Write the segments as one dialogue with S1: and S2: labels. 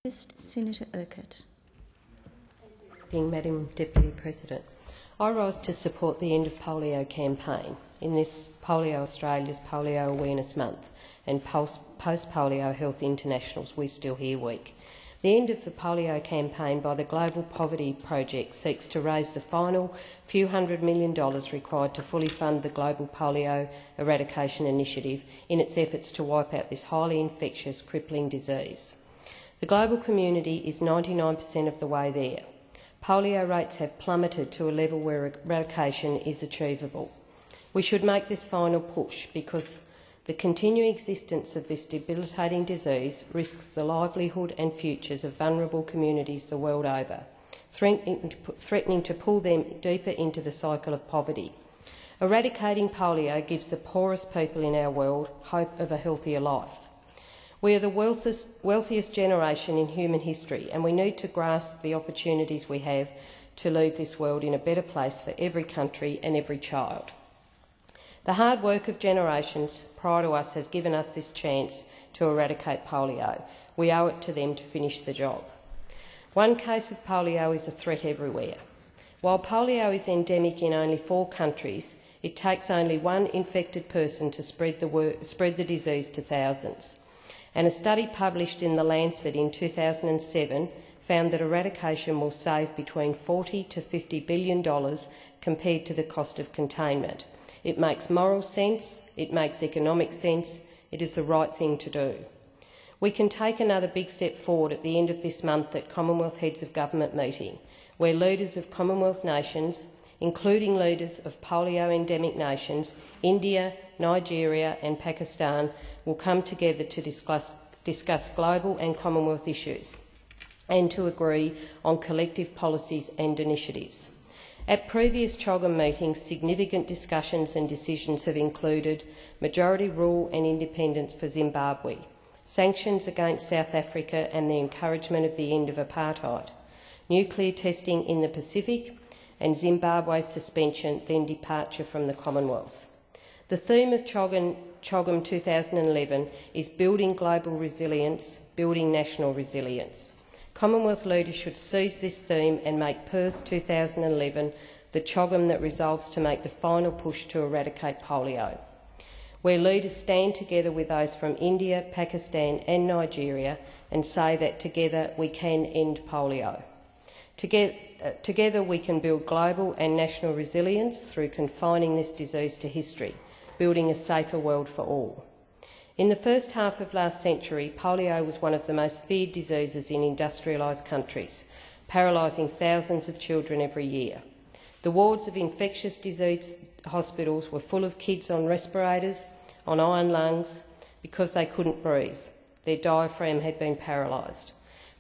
S1: First, Senator Urquhart.
S2: Madam Deputy President, I rise to support the End of Polio campaign in this Polio Australia's Polio Awareness Month and Post-Polio Health International's We're Still Here Week. The end of the polio campaign by the Global Poverty Project seeks to raise the final few $100 million required to fully fund the Global Polio Eradication Initiative in its efforts to wipe out this highly infectious, crippling disease. The global community is 99% of the way there. Polio rates have plummeted to a level where eradication is achievable. We should make this final push because the continuing existence of this debilitating disease risks the livelihood and futures of vulnerable communities the world over, threatening to pull them deeper into the cycle of poverty. Eradicating polio gives the poorest people in our world hope of a healthier life. We are the wealthiest generation in human history, and we need to grasp the opportunities we have to leave this world in a better place for every country and every child. The hard work of generations prior to us has given us this chance to eradicate polio. We owe it to them to finish the job. One case of polio is a threat everywhere. While polio is endemic in only 4 countries, it takes only one infected person to spread the disease to thousands. And a study published in The Lancet in 2007 found that eradication will save between $40 to $50 billion compared to the cost of containment. It makes moral sense, it makes economic sense, it is the right thing to do. We can take another big step forward at the end of this month at Commonwealth Heads of Government meeting, where leaders of Commonwealth nations, including leaders of polio-endemic nations, India, Nigeria and Pakistan, will come together to discuss global and Commonwealth issues and to agree on collective policies and initiatives. At previous CHOGM meetings, significant discussions and decisions have included majority rule and independence for Zimbabwe, sanctions against South Africa and the encouragement of the end of apartheid, nuclear testing in the Pacific, and Zimbabwe's suspension, then departure from the Commonwealth. The theme of CHOGM 2011 is building global resilience, building national resilience. Commonwealth leaders should seize this theme and make Perth 2011 the CHOGM that resolves to make the final push to eradicate polio, where leaders stand together with those from India, Pakistan and Nigeria and say that together we can end polio. Together we can build global and national resilience through confining this disease to history, building a safer world for all. In the first half of last century, polio was one of the most feared diseases in industrialised countries, paralysing thousands of children every year. The wards of infectious disease hospitals were full of kids on respirators, on iron lungs, because they couldn't breathe. Their diaphragm had been paralysed.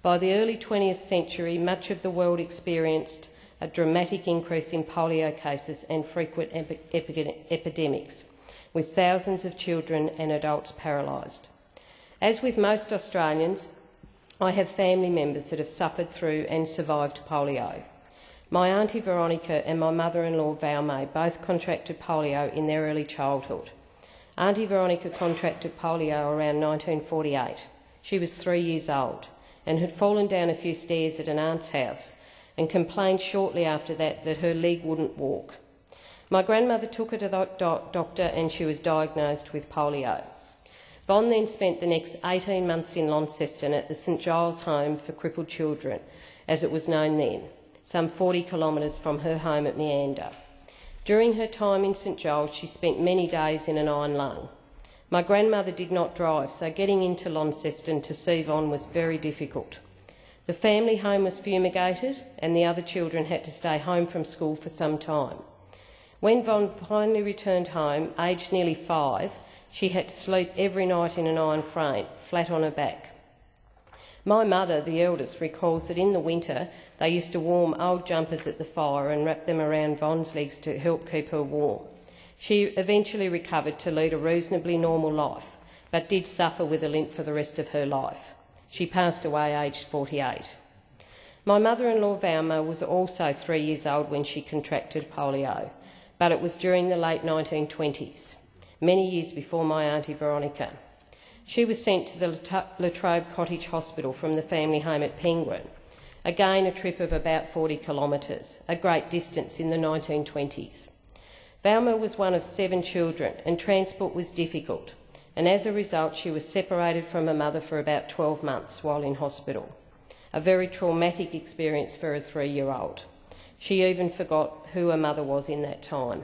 S2: By the early 20th century, much of the world experienced a dramatic increase in polio cases and frequent epidemics, with thousands of children and adults paralysed. As with most Australians, I have family members that have suffered through and survived polio. My Auntie Veronica and my mother-in-law Valmay both contracted polio in their early childhood. Auntie Veronica contracted polio around 1948. She was 3 years old and had fallen down a few stairs at an aunt's house and complained shortly after that her leg wouldn't walk. My grandmother took her to the doctor and she was diagnosed with polio. Von then spent the next 18 months in Launceston at the St Giles Home for Crippled Children, as it was known then, some 40 kilometres from her home at Meander. During her time in St Giles, she spent many days in an iron lung. My grandmother did not drive, so getting into Launceston to see Von was very difficult. The family home was fumigated and the other children had to stay home from school for some time. When Von finally returned home, aged nearly 5, she had to sleep every night in an iron frame, flat on her back. My mother, the eldest, recalls that in the winter they used to warm old jumpers at the fire and wrap them around Von's legs to help keep her warm. She eventually recovered to lead a reasonably normal life, but did suffer with a limp for the rest of her life. She passed away aged 48. My mother-in-law Valma was also 3 years old when she contracted polio, but it was during the late 1920s, many years before my Auntie Veronica. She was sent to the La Trobe Cottage Hospital from the family home at Penguin, again a trip of about 40 kilometres, a great distance in the 1920s. Valma was one of 7 children and transport was difficult, and as a result she was separated from her mother for about 12 months while in hospital, a very traumatic experience for a 3-year-old. She even forgot who her mother was in that time.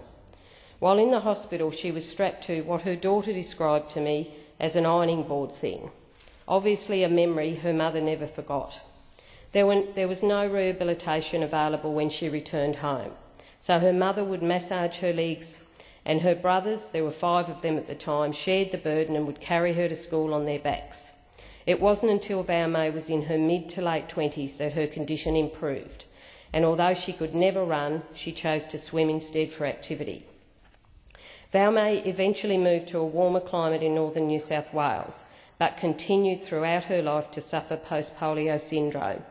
S2: While in the hospital she was strapped to what her daughter described to me as an ironing board thing, obviously a memory her mother never forgot. There was no rehabilitation available when she returned home, so her mother would massage her legs, and her brothers, there were 5 of them at the time, shared the burden and would carry her to school on their backs. It wasn't until Valma was in her mid to late 20s that her condition improved, and although she could never run, she chose to swim instead for activity. Valma eventually moved to a warmer climate in northern New South Wales, but continued throughout her life to suffer post-polio syndrome,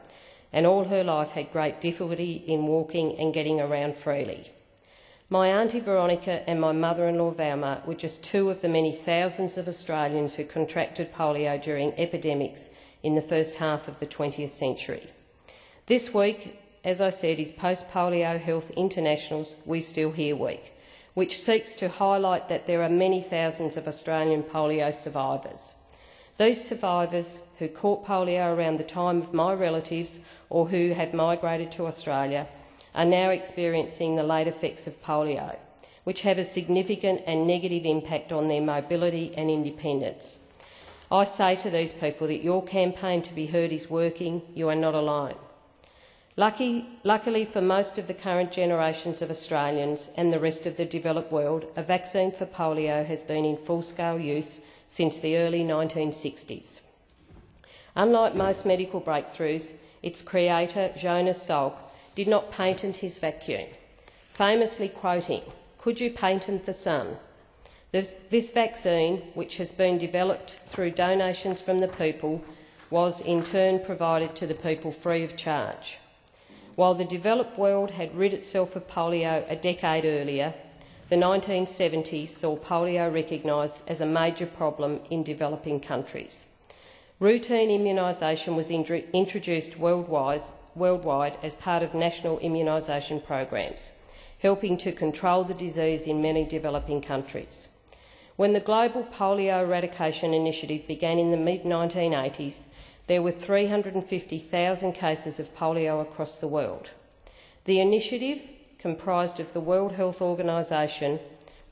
S2: and all her life had great difficulty in walking and getting around freely. My auntie Veronica and my mother-in-law Valma were just 2 of the many thousands of Australians who contracted polio during epidemics in the first half of the 20th century. This week, as I said, is Post-Polio Health International's We Still Here Week, which seeks to highlight that there are many thousands of Australian polio survivors. These survivors who caught polio around the time of my relatives or who had migrated to Australia are now experiencing the late effects of polio, which have a significant and negative impact on their mobility and independence. I say to these people that your campaign to be heard is working. You are not alone. Luckily for most of the current generations of Australians and the rest of the developed world, a vaccine for polio has been in full-scale use since the early 1960s. Unlike most medical breakthroughs, its creator, Jonas Salk, did not patent his vacuum, famously quoting, "Could you patent the sun?" This vaccine, which has been developed through donations from the people, was in turn provided to the people free of charge. While the developed world had rid itself of polio a decade earlier, the 1970s saw polio recognised as a major problem in developing countries. Routine immunisation was introduced worldwide as part of national immunisation programs, helping to control the disease in many developing countries. When the Global Polio Eradication Initiative began in the mid-1980s, there were 350,000 cases of polio across the world. The initiative, comprised of the World Health Organisation,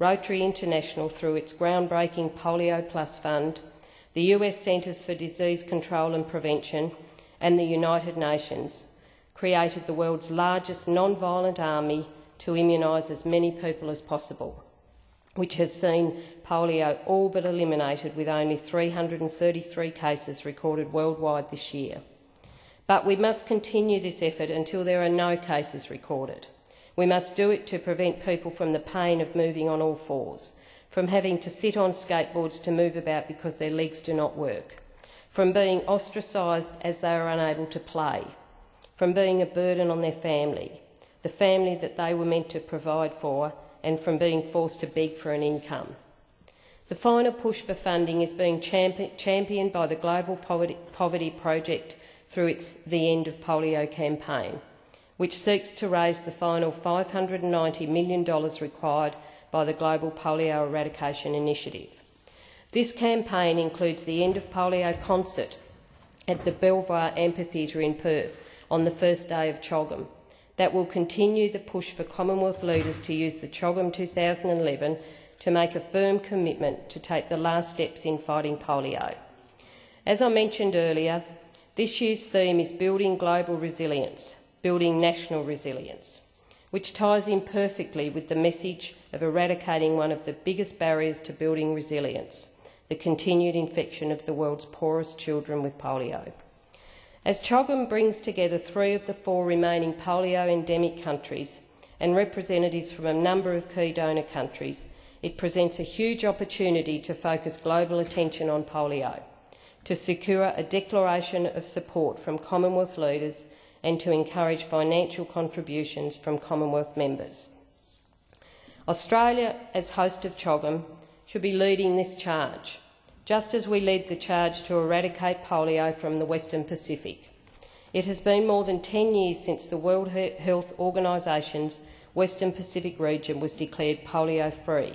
S2: Rotary International through its groundbreaking Polio Plus Fund, the US Centres for Disease Control and Prevention, and the United Nations, created the world's largest non-violent army to immunise as many people as possible, which has seen polio all but eliminated with only 333 cases recorded worldwide this year. But we must continue this effort until there are no cases recorded. We must do it to prevent people from the pain of moving on all fours, from having to sit on skateboards to move about because their legs do not work, from being ostracised as they are unable to play, from being a burden on their family, the family that they were meant to provide for, and from being forced to beg for an income. The final push for funding is being championed by the Global Poverty Project through its The End of Polio campaign, which seeks to raise the final $590 million required by the Global Polio Eradication Initiative. This campaign includes the End of Polio concert at the Belvoir Amphitheatre in Perth on the first day of CHOGM. That will continue the push for Commonwealth leaders to use the CHOGM 2011 to make a firm commitment to take the last steps in fighting polio. As I mentioned earlier, this year's theme is building global resilience, building national resilience, which ties in perfectly with the message of eradicating one of the biggest barriers to building resilience, the continued infection of the world's poorest children with polio. As CHOGM brings together 3 of the 4 remaining polio-endemic countries and representatives from a number of key donor countries, it presents a huge opportunity to focus global attention on polio, to secure a declaration of support from Commonwealth leaders and to encourage financial contributions from Commonwealth members. Australia, as host of CHOGM, should be leading this charge just as we led the charge to eradicate polio from the Western Pacific. It has been more than 10 years since the World Health Organisation's Western Pacific region was declared polio-free.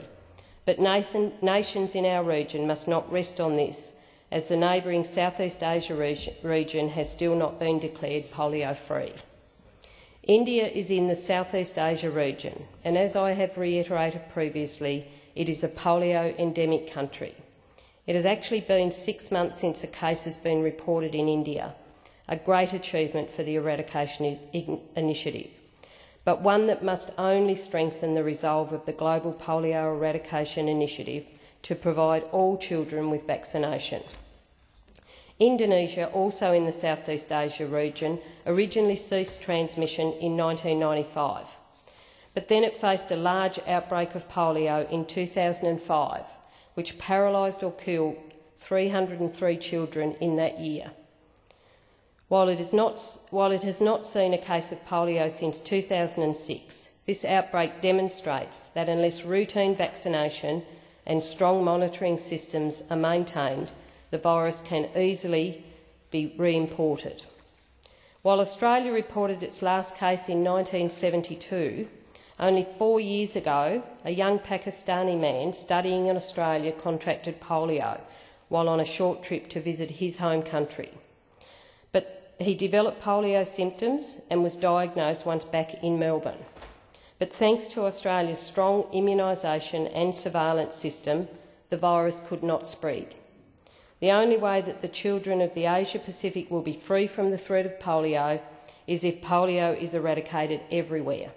S2: But nations in our region must not rest on this, as the neighbouring Southeast Asia region has still not been declared polio-free. India is in the Southeast Asia region, and as I have reiterated previously, it is a polio endemic country. It has actually been 6 months since a case has been reported in India, a great achievement for the Eradication Initiative, but one that must only strengthen the resolve of the Global Polio Eradication Initiative to provide all children with vaccination. Indonesia, also in the Southeast Asia region, originally ceased transmission in 1995, but then it faced a large outbreak of polio in 2005, which paralysed or killed 303 children in that year. While it has not seen a case of polio since 2006, this outbreak demonstrates that unless routine vaccination and strong monitoring systems are maintained, the virus can easily be re-imported. While Australia reported its last case in 1972, only 4 years ago, a young Pakistani man studying in Australia contracted polio while on a short trip to visit his home country. But he developed polio symptoms and was diagnosed once back in Melbourne. But thanks to Australia's strong immunisation and surveillance system, the virus could not spread. The only way that the children of the Asia-Pacific will be free from the threat of polio is if polio is eradicated everywhere.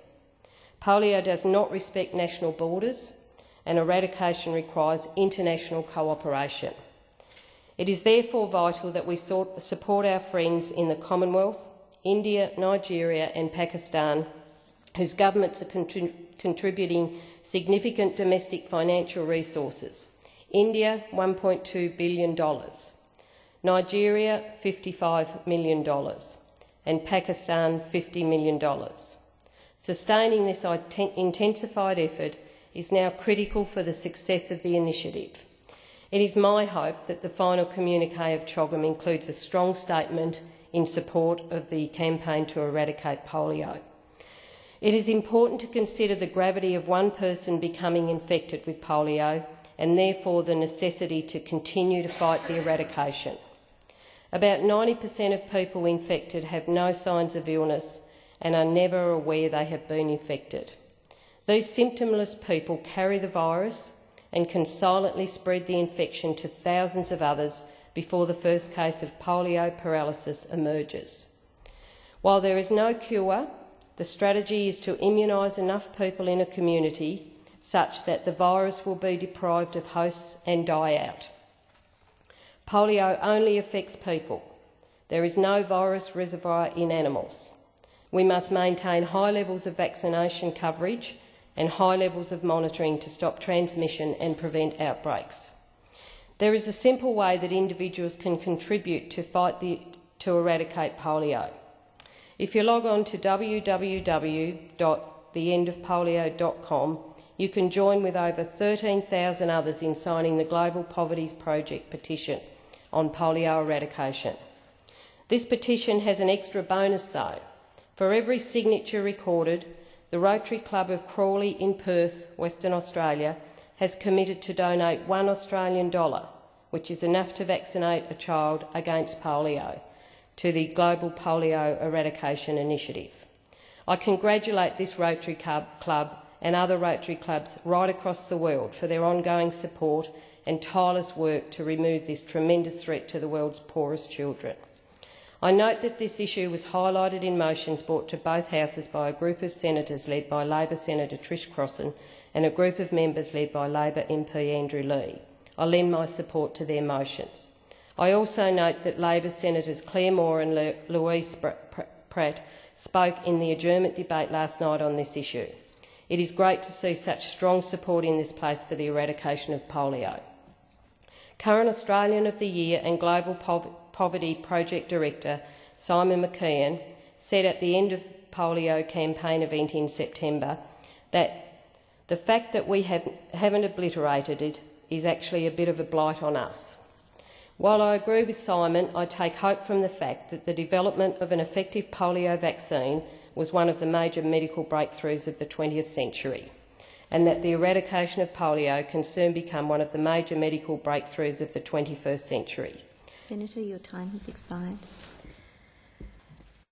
S2: Polio does not respect national borders, and eradication requires international cooperation. It is therefore vital that we support our friends in the Commonwealth, India, Nigeria and Pakistan, whose governments are contributing significant domestic financial resources. India, $1.2 billion, Nigeria, $55 million, and Pakistan, $50 million. Sustaining this intensified effort is now critical for the success of the initiative. It is my hope that the final communiqué of CHOGM includes a strong statement in support of the campaign to eradicate polio. It is important to consider the gravity of one person becoming infected with polio and therefore the necessity to continue to fight the eradication. About 90% of people infected have no signs of illness and are never aware they have been infected. These symptomless people carry the virus and can silently spread the infection to thousands of others before the first case of polio paralysis emerges. While there is no cure, the strategy is to immunise enough people in a community such that the virus will be deprived of hosts and die out. Polio only affects people. There is no virus reservoir in animals. We must maintain high levels of vaccination coverage and high levels of monitoring to stop transmission and prevent outbreaks. There is a simple way that individuals can contribute to eradicate polio. If you log on to www.theendofpolio.com, you can join with over 13,000 others in signing the Global Poverty Project petition on polio eradication. This petition has an extra bonus though. For every signature recorded, the Rotary Club of Crawley in Perth, Western Australia, has committed to donate $1 Australian, which is enough to vaccinate a child against polio, to the Global Polio Eradication Initiative. I congratulate this Rotary Club and other Rotary clubs right across the world for their ongoing support and tireless work to remove this tremendous threat to the world's poorest children. I note that this issue was highlighted in motions brought to both houses by a group of senators led by Labor Senator Trish Crossan and a group of members led by Labor MP Andrew Leigh. I lend my support to their motions. I also note that Labor Senators Claire Moore and Louise Pratt spoke in the adjournment debate last night on this issue. It is great to see such strong support in this place for the eradication of polio. Current Australian of the Year and Global Poverty Project Director Simon McKeon said at the end of polio campaign event in September that the fact that we haven't obliterated it is actually a bit of a blight on us. While I agree with Simon, I take hope from the fact that the development of an effective polio vaccine was one of the major medical breakthroughs of the 20th century, and that the eradication of polio can soon become one of the major medical breakthroughs of the 21st century.
S1: Senator, your time has expired.